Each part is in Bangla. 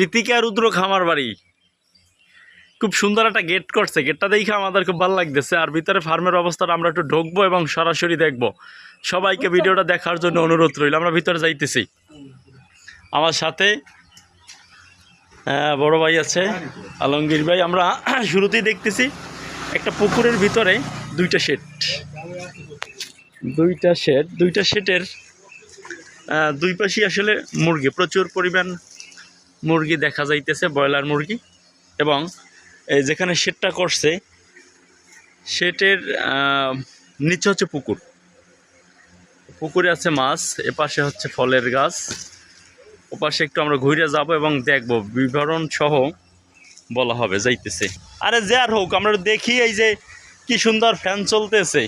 ঋতিকা রুদ্র খামার বাড়ি। খুব সুন্দর একটা গেট করছে, গেটটা দেখে আমাদের খুব ভালো লাগতেছে। আর ভিতরে ফার্মের অবস্থাটা আমরা একটু ঢুকবো এবং সরাসরি দেখবো। সবাইকে ভিডিওটা দেখার জন্য অনুরোধ রইল। আমরা ভিতরে যাইতেছি, আমার সাথে বড় ভাই আছে আলমগীর ভাই। আমরা শুরুতেই দেখতেছি একটা পুকুরের ভিতরে দুইটা শেডের দুই পাশে আসলে মুরগি, প্রচুর পরিমাণ মুরগি দেখা যাইতেছে, ব্রয়লার মুরগি। এবং এই যেখানে শেডটা করছে শেডের নিচে হচ্ছে পুকুরে আছে মাছ, এপাশে হচ্ছে ফলের গাছ। ওপাশে একটু আমরা ঘুরে যাব এবং দেখব, বিবরণ সহ বলা হবে যাইতেছে। আরে যে আর হোক, আমরা দেখি এই যে কি সুন্দর ফ্যান চলতেছে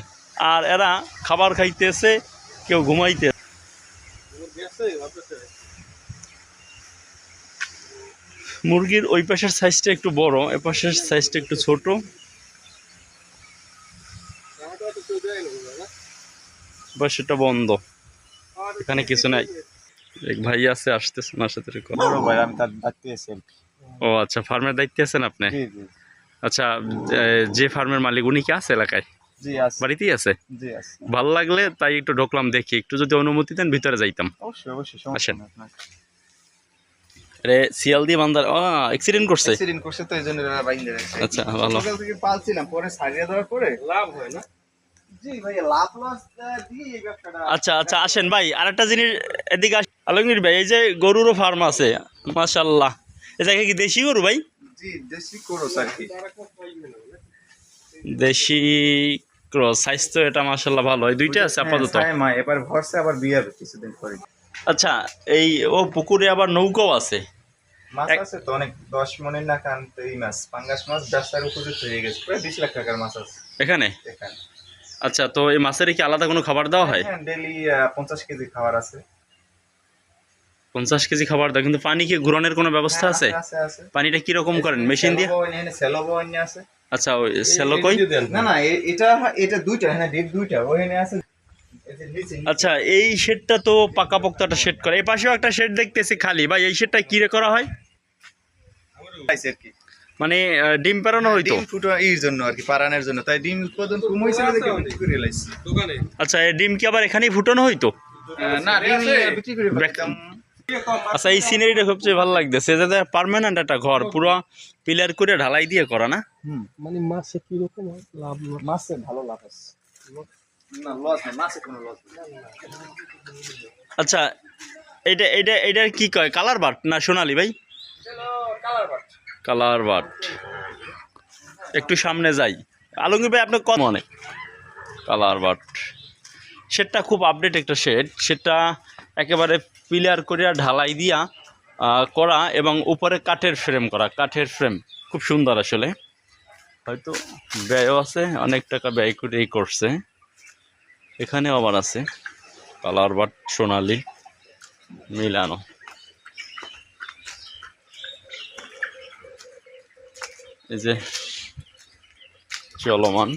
আর এরা খাবার খাইতেছে, কেউ ঘুমাইতে। মুরগির ওই পাশের সাইজটা একটু বড়, এ পাশের সাইজটা একটু ছোট। সেটা বন্ধ, এখানে কিছু নাই। এক ভাই আছে, আসতেছে ওনার সাথে কথা। ও আচ্ছা, ফার্মের দায়িত্বে আছেন আপনি? আচ্ছা, যে ফার্মের মালিক উনি কি আছে এলাকায়? বাড়িতেই আছে। ভালো লাগলে তাই একটু ঢুকলাম, দেখি একটু যদি অনুমতি দেন ভিতরে যাইতাম। আসেন। আরে শিয়াল দিয়ে বান্দার অ্যাক্সিডেন্ট করছে তো এইজন্য বাইন্ধে রাখছে। আচ্ছা, ভালো। সকাল থেকে পালছিলাম, পরে ছাড়িয়ে দেওয়ার পরে লাভ হয় না। জি ভাই, লাভ লস দিয়ে এই ব্যবসাটা। আচ্ছা আচ্ছা, আসেন ভাই, আরেকটা জিনিস এদিকে আলমগীর ভাই, এই যে গরুরও ফার্ম আছে মাশাআল্লাহ। এই জায়গায় কি দেশি গরু ভাই? জি, দেশি ক্রস আর কি। দেশি ক্রস সাইজ তো এটা মাশাআল্লাহ ভালো। এই দুইটা আছে আপাতত। হ্যাঁ মা, এবার ভরসে, আবার বিয়ার কিছুদিন পরে। আচ্ছা, এই ও পুকুরে আবার নৌকাও আছে। মাছ আছে তো অনেক, 10 মনের না কান এই মাছ, পাঙ্গাস মাছ ব্যবসার উপযুক্ত হয়ে গেছে। প্রায় 20 লাখ টাকার মাছ আছে এখানে। আচ্ছা, তো এই মাছের কি আলাদা কোনো খাবার দেওয়া হয়? হ্যাঁ, ডেইলি 50 কেজি খাবার আছে। 50 কেজি খাবার দেয়, কিন্তু পানি কি ঘুরানোর কোনো ব্যবস্থা আছে? পানিটা কি রকম করেন, মেশিন দিয়ে? সেলো বয়নি আছে। আচ্ছা, ওই সেলো কই? না না, এটা দুইটা, হ্যাঁ দুইটা ওখানে আছে। আচ্ছা, এই শেডটা তো পাকাপোক্ত একটা শেড করে। এই পাশেও একটা শেড দেখতেছি খালি। ভাই, এই শেডটা কি করা হয়? মানে ডিম পাড়ানো হইতো? ডিম ফুটো এর জন্য আর কি, পাড়ানোর জন্য। তাই ডিম উৎপাদন কম হইছিল দেখে বিক্রি করে লাইছি দোকানে। আচ্ছা, এই ডিম কি আবার এখানেই ফুটানো হইতো? না, ডিম বিক্রি করে রাখতাম। আচ্ছা, এই সিনারিটা সবচেয়ে ভালো লাগতেছে, যে পার্মানেন্ট একটা ঘর, পুরো পিলার করে ঢালাই দিয়ে করা না? মানে মাছে কি রকম লাভ? মাছে ভালো লাভ আছে না, লস না, মাছে কোনো লস না। আচ্ছা, এইটার কি কয়, কালার বাট না সোনালি ভাই? Colour but. একটু সামনে যাই আলমগীর ভাই, আপনার কম মনে। কালার বাট শেডটা খুব আপডেট একটা শেড। সেটা একেবারে পিলার করে ঢালাই দিয়া করা এবং উপরে কাঠের ফ্রেম করা। কাঠের ফ্রেম খুব সুন্দর আসলে। হয়তো ব্যয়ও আছে, অনেক টাকা ব্যয় করেই করছে। এখানে আবার আছে কালার বাট সোনালি মিলানো। এই যে চলমান,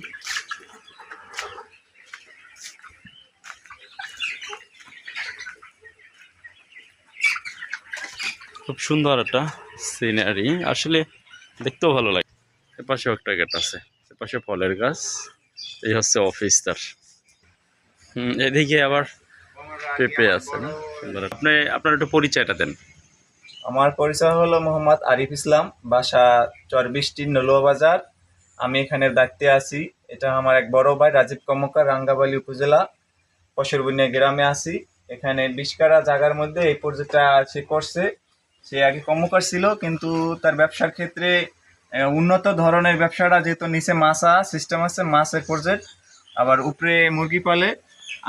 খুব সুন্দর একটা সিনারি, আসলে দেখতেও ভালো লাগে। এপাশেও একটা গেট আছে, এপাশে ফলের গাছ। এই হচ্ছে অফিস তার। এদিকে আবার পেঁপে আছে না? আপনার একটু পরিচয়টা দেন। আমার পরিচয় হলো মোহাম্মদ আরিফ ইসলাম, বাসা চরবৃষ্টি নলুয়া বাজার। আমি এখানে দায়িত্বে আছি। এটা আমার এক বড় ভাই রাজীব কর্মকার, রাঙ্গাবালী উপজেলা পশুরবনিয়া গ্রামে আছি। এখানে 20 কাঠা জায়গার মধ্যে এই প্রজেক্টটা সে করছে। সে আগে কর্মকার ছিল, কিন্তু তার ব্যবসার ক্ষেত্রে উন্নত ধরনের ব্যবসাটা, যেহেতু নিচে মাছা সিস্টেম আছে, মাছের প্রজেক্ট, আবার উপরে মুরগি পালে,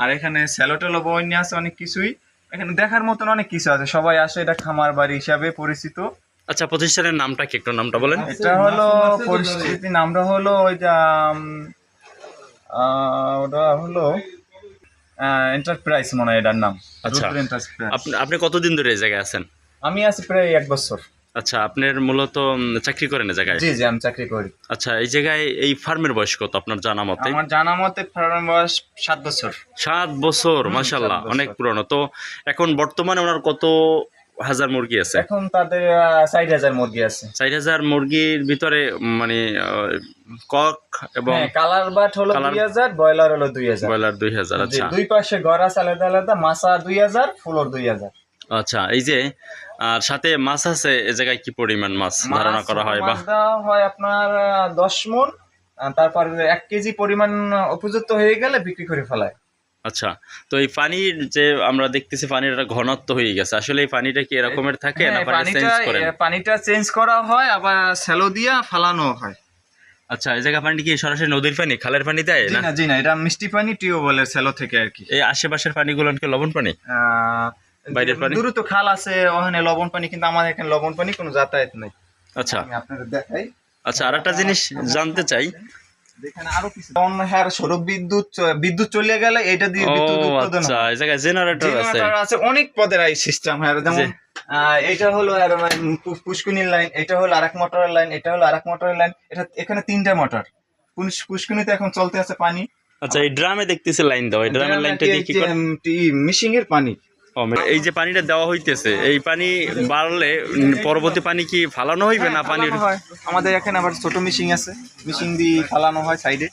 আর এখানে স্যালোটেলো বয়নি আছে, অনেক কিছুই এখানে দেখার মতন অনেক কিছু আছে। সবাই আসে, এটা খামার বাড়ি হিসাবে পরিচিত। আচ্ছা, প্রতিষ্ঠানের নামটা কি, একটু নামটা বলেন। এটা হলো পরিস্থিতি, নামটা হলো ওই যে ওটা হলো এন্টারপ্রাইজ মনে হয় এটার নাম। আচ্ছা, আপনি কতদিন ধরে এই জায়গায় আছেন? আমি আছি প্রায় 1 বছর। আচ্ছা, আপনার মূলত চাকরি করেন এই জায়গায়? জি জি, আমি চাকরি করি। আচ্ছা, এই জায়গায় এই ফার্মের বয়স কত আপনার জানা মতে? আমার জানা মতে ফার্মের বয়স 7 বছর। 7 বছর, মাশাআল্লাহ, অনেক পুরনো। তো এখন বর্তমানে ওনার কত হাজার মুরগি আছে? এখন তাদের 40,000 মুরগি আছে। 4000 মুরগির ভিতরে মানে কক এবং হ্যাঁ, কালার বাট হলো 2000, ব্রয়লার হলো 2000। ব্রয়লার 2000। আচ্ছা দুই পাশে ঘর আছে আলাদা আলাদা, মাছা 2000, ফ্লোর 2000। আচ্ছা, এই যে আর সাথে মাছ আছে, এ জায়গায় কি পরিমাণ মাছ ধারণা করা হয়? বা মাছ দেওয়া হয় আপনার 10 মণ, তারপর 1 কেজি পরিমাণ উপযুক্ত হয়ে গেলে বিক্রি করে ফেলায়। আচ্ছা, তো এই পানির যে আমরা দেখতেছি পানির একটা ঘনত্ব হয়ে গেছে, আসলে এই পানিটা কি এরকমের থাকে না পানি চেঞ্জ করেন? পানিটা চেঞ্জ করা হয়, আবার স্যালো দিয়া ফালানো হয়। আচ্ছা, এই জায়গা পানি কি সরাসরি নদীর পানি, খালের পানি দেয় না? জি না, এটা মিষ্টি পানি, টিউবওয়েলের স্যালো থেকে আর কি। এই আশেপাশের পানিগুলো কি লবণ পানি? বাইরের পানি? দূরে তো খাল আছে, ওখানে লবণ পানি, কিন্তু আমাদের এখানে লবণ পানি কোনো যাতায়াত নেই। আচ্ছা আমি আপনাদের দেখাই। আচ্ছা, আর একটা জিনিস জানতে চাই। এখানে আরো কিছু যেমন সৌর বিদ্যুৎ চলে গেলে এটা দিয়ে বিদ্যুৎ উৎপাদন আচ্ছা, হয়। এই জায়গায় জেনারেটর আছে? জেনারেটর আছে, অনেক পদের এই সিস্টেম। হ্যাঁ, যেমন এটা হলো আর পুষ্কুনির লাইন, এটা হলো আরেক মোটরের লাইন, এটা হলো আরেক মোটরের লাইন। এটা এখানে 3টা মোটর। পুষ্কুনিতে এখন চলতে আছে পানি। আচ্ছা, এই ড্রামে দেখতেছি লাইন দাও, এই ড্রামের লাইনটা দিয়ে কি করে? মিশিং এর পানি। এই যে পানিটা দেওয়া হইতেছে, এই পানি বাড়লে পরবর্তী পানি কি ফালানো হইবে না পানি? আমাদের এখানে আবার ছোট মিশিং আছে, মিশিং দিয়ে ফালানো হয় সাইডে।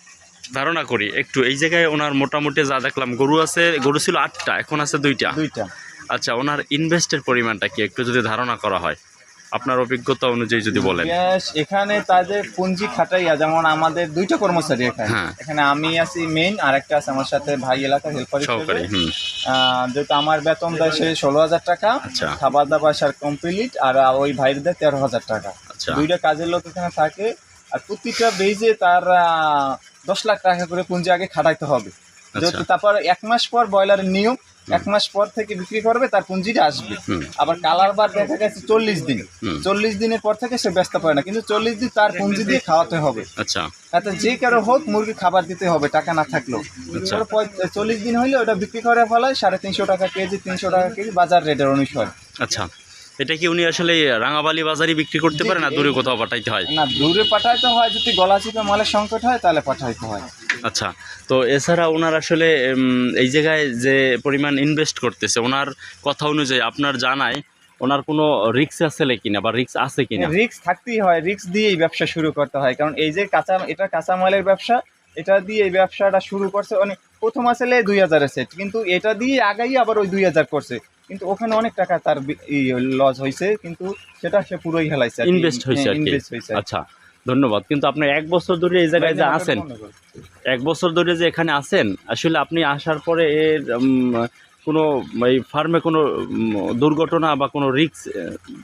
ধারণা করি একটু, এই জায়গায় ওনার মোটামুটি যা দেখলাম, গরু আছে, গরু ছিল 8টা, এখন আছে 2টা। আচ্ছা, ওনার ইনভেস্টের পরিমাণটা কি একটু যদি ধারণা করা হয়, আপনার অভিজ্ঞতা অনুযায়ী যদি বলেন। এখানে তাদের পুঁজি খাটাইয়া, যেমন আমাদের 2টা কর্মচারী এখানে। এখানে আমি আছি মেইন, আর একটা আছে আমার সাথে ভাই, এলাকার হেল্পার সহকারী। যেটা আমার বেতন দেয় সে 16,000 টাকা, আচ্ছা, খাবার দাবার সার কমপ্লিট, আর ওই ভাইয়ের দেয় 13,000 টাকা। আচ্ছা, 2টা কাজের লোক এখানে থাকে, আর প্রতিটা বেজে তার 10 লাখ টাকা করে পুঁজি আগে খাটাইতে হবে। যেহেতু তারপর 1 মাস পর ব্রয়লারের নিয়ম, 1 মাস পর থেকে বিক্রি করবে, তার পুঁজিটা আসবে। আবার কালার বার দেখা গেছে 40 দিন, 40 দিনের পর থেকে সে ব্যস্ত পারে না, কিন্তু 40 দিন তার পুঁজি দিয়ে খাওয়াতে হবে। আচ্ছা, তাতে যে কারো হোক মুরগি খাবার দিতে হবে, টাকা না থাকলেও। 40 দিন হইলে ওটা বিক্রি করে ফেলায় 350 টাকা কেজি, 300 টাকা কেজি, বাজার রেটের অনুসারে। আচ্ছা, এটা কি উনি আসলে রাঙাবালি বাজারে বিক্রি করতে পারে না দূরে কোথাও পাঠাইতে হয়? না, দূরে পাঠাইতে হয়, যদি গলা চিপে মালের সংকট হয় তাহলে পাঠাইতে হয়। আচ্ছা, তো এছাড়া ওনার আসলে এই জায়গায় যে পরিমাণ ইনভেস্ট করতেছে, ওনার কথা অনুযায়ী আপনার জানায় ওনার কোনো রিস্ক আছে কিনা, বা রিস্ক আছে কিনা? রিস্ক থাকতেই হয়, রিস্ক দিয়ে এই ব্যবসা শুরু করতে হয়। কারণ এই যে এটা কাঁচামালের ব্যবসা, এটা দিয়ে এই ব্যবসাটা শুরু করছে। অনেক প্রথম আসলে 2000 সেট, কিন্তু এটা দিয়ে আগাই আবার ওই 2000 করছে, কিন্তু ওখানে অনেক টাকা তার লস হয়েছে, কিন্তু সেটা সে পুরোই হেলাইছে, ইনভেস্ট হয়েছে। আচ্ছা, ধন্যবাদ। কিন্তু আপনি 1 বছর ধরে এই জায়গায় যে আছেন, 1 বছর ধরে যে এখানে আছেন, আসলে আপনি আসার পরে এর কোনো এই ফার্মে কোনো দুর্ঘটনা বা কোনো রিস্ক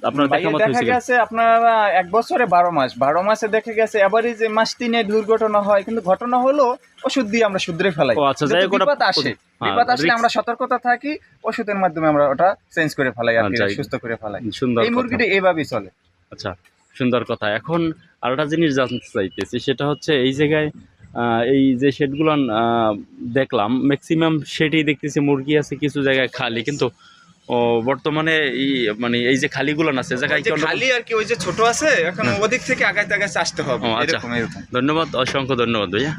আপনার দেখা গেছে? আপনারা 1 বছরে 12 মাসে দেখা গেছে এবারে যে মাস 3 দুর্ঘটনা হয়, কিন্তু ঘটনা হলো ওষুধ দিয়ে আমরা শুধরে ফেলাই। আচ্ছা, যাই হোক, বিপদ আসলে আমরা সতর্কতা থাকি, ওষুধের মাধ্যমে আমরা ওটা চেঞ্জ করে ফেলাই, আর সুস্থ করে ফেলাই। এই মুরগিটা এইভাবেই চলে। আচ্ছা, সুন্দর কথা। এখন আরেকটা জিনিস জানতে চাইতেছি, সেটা হচ্ছে এই জায়গায় এই যে শেডগুলো দেখলাম, ম্যাক্সিমাম শেডই দেখতেছি মুরগি আছে, কিছু জায়গায় খালি, কিন্তু বর্তমানে মানে এই যে খালিগুলো আছে জায়গায় খালি আর কি, ওই যে ছোট আছে, এখন ওদিক থেকে আগাইতে আসতে হবে। আচ্ছা, ধন্যবাদ, অসংখ্য ধন্যবাদ ভাইয়া।